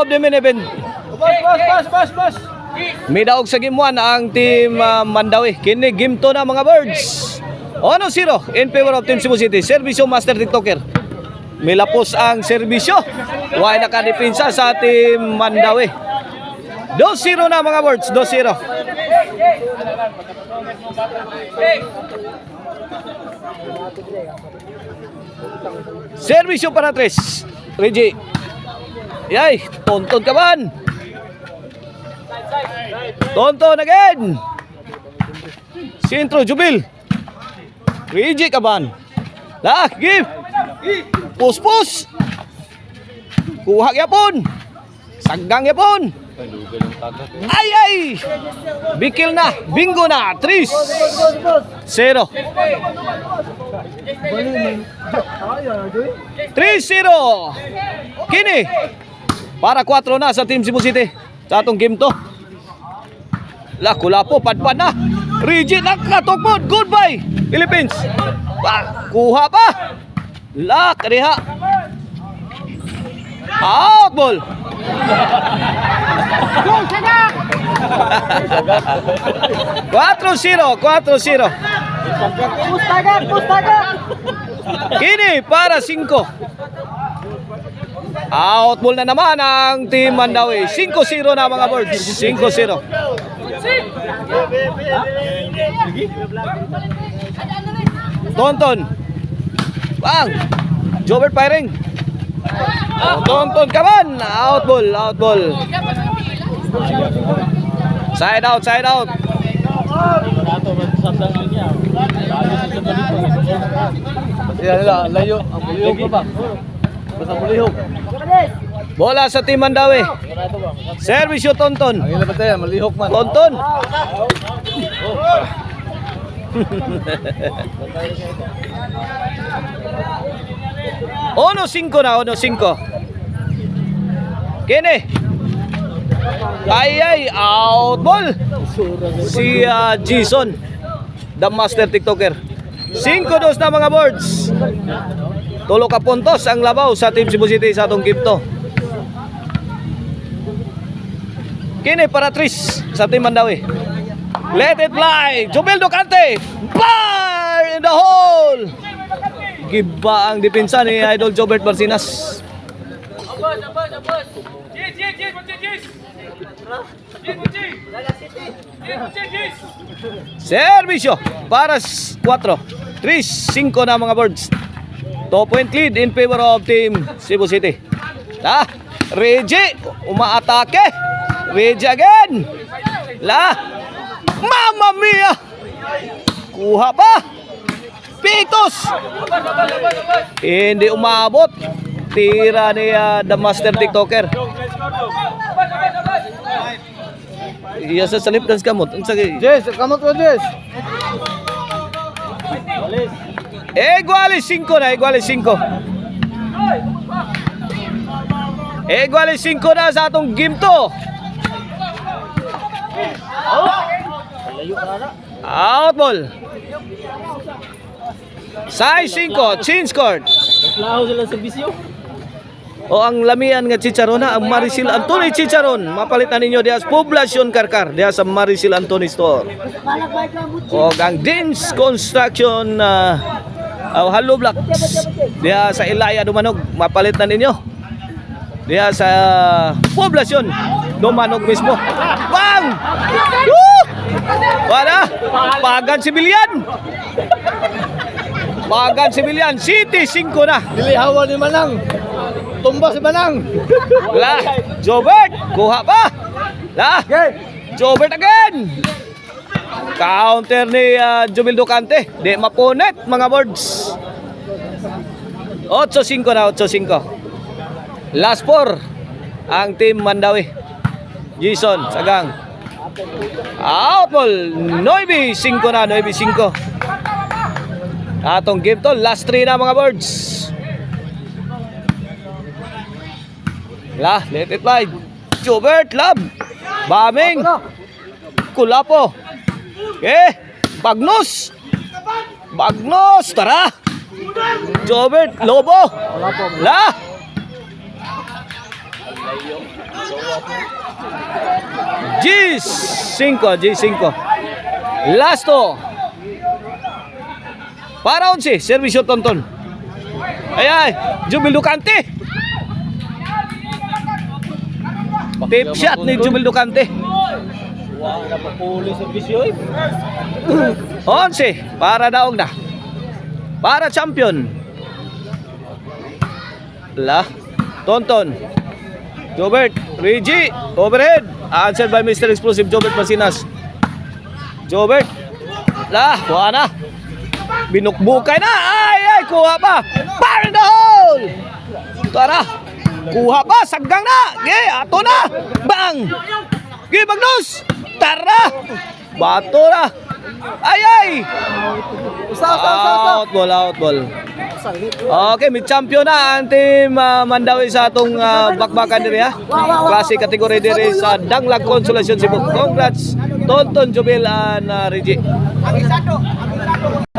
of the main event. Bas. May daog sa game 1 ang team Mandawi. Kini game 2 na mga birds. 1-0 in favor of Team Cebu City. Servisyo Master TikToker. May lapos ang serbisyo. Huwag nakadepensa sa team Mandawi. 2-0 na mga birds. 2-0. Servisyo para 3. Reggie. Yay, tonton ka man. Tonton again. Sintro, Jubil. Reggie ka man. Lah, give. Pus. Kuha yapon. Saggang yapon. Ay. Bikil na. Bingo na. 3-0. 3-0. Kini. Para 4 na sa Team Cebu City. Sa atong game to. Kulapo. Padpad na. Reggie nakatugpod. Goodbye. Philippines. Kuha pa. Kariha. Out ball. 4-0. Kini para 5. Out ball na naman ang Team Mandawi. 5-0 na mga birds. 5-0. Tonton. Bang. Jobert firing. Tonton kaman. Out ball. Side out. Layo. Ang bulihog pa ba? Basta bulihog. Bola sa Team Mandawi. Servisyo Tonton. Ang ilan ba tayo? Malihog man. Tonton. Ono 5 na. Kene. Ay, out ball. Si Jason, the Master TikToker. 5-2 na mga boards. 3 ka puntos ang labaw sa Team Cebu City sa atong game to. Kini para 3 sa Team Mandawi. Let it fly. Jubel Ducante. Fire in the hole. Giba ang depensa ni Idol Jobert Barcinas. Servisyo para 4. 3-5 na mga birds. 2-point lead in favor of Team Cebu City. Reggie umaatake. Reggie again. Mamma mia. Kuha pa. Pitos. Hindi umabot. Tira ni the Master TikToker. Iya sa salip dan kamot. Jess, kamot ko Jess. Iguales 5 na. Iguales 5 na sa atong game to. Out ball. Size 5. Change court. Laho sila sa bisyo. O ang lamian nga chicharon na ang Marisil Antony Chicharon. Mapalitan ninyo diya sa Poblacion Karkar, diya sa Marisil Antony Store. O ang Dins Construction Hollow Blocks diya sa Ilaya Dumanog. Mapalitan ninyo diya sa Poblacion Dumanog mismo. Bang! Woo! Para Pagan Sibilyan. Pagan Sibilyan. City 5 na. Dilihawan ni Manang. Tumba si Manang. Jobert, kuha pa. Jobert again. Counter ni Jubil Ducante. Di mapunet mga boards. 8-5 na. 8-5. Last 4 ang Team Mandawi. Jason Sagang. Out ball. 9-5 na. 9-5. Atong game to. Last 3 na mga boards. Let it fly. Jobert, lab. Baming. Kulapo. Bagnos. Tara. Jobert, Lobo. G5. Lasto. Para 11, servisyo Tonton. Ay, Jubil Ducante. Tip shot ni Jubil Ducante. Wow, napapuli sa bisyo eh. 11, para daog na. Para champion. Tonton. Jobert, Reggie, overhead. Answered by Mr. Explosive Jobert Masinas. Jobert. Kuha na. Binukbukay na. Ay, kuha pa. Fire in the hole. Tara. Kuha pa, saggang na. Ato na. Bang. Magnus. Tara. Bato na. Ay. Out ball. Okay, may champion na ang team Mandawi sa atong bakbakan diri ha. Klase kategory diri sa Danglag Consolation Cebu. Congrats Tonton Jobel and Reggie.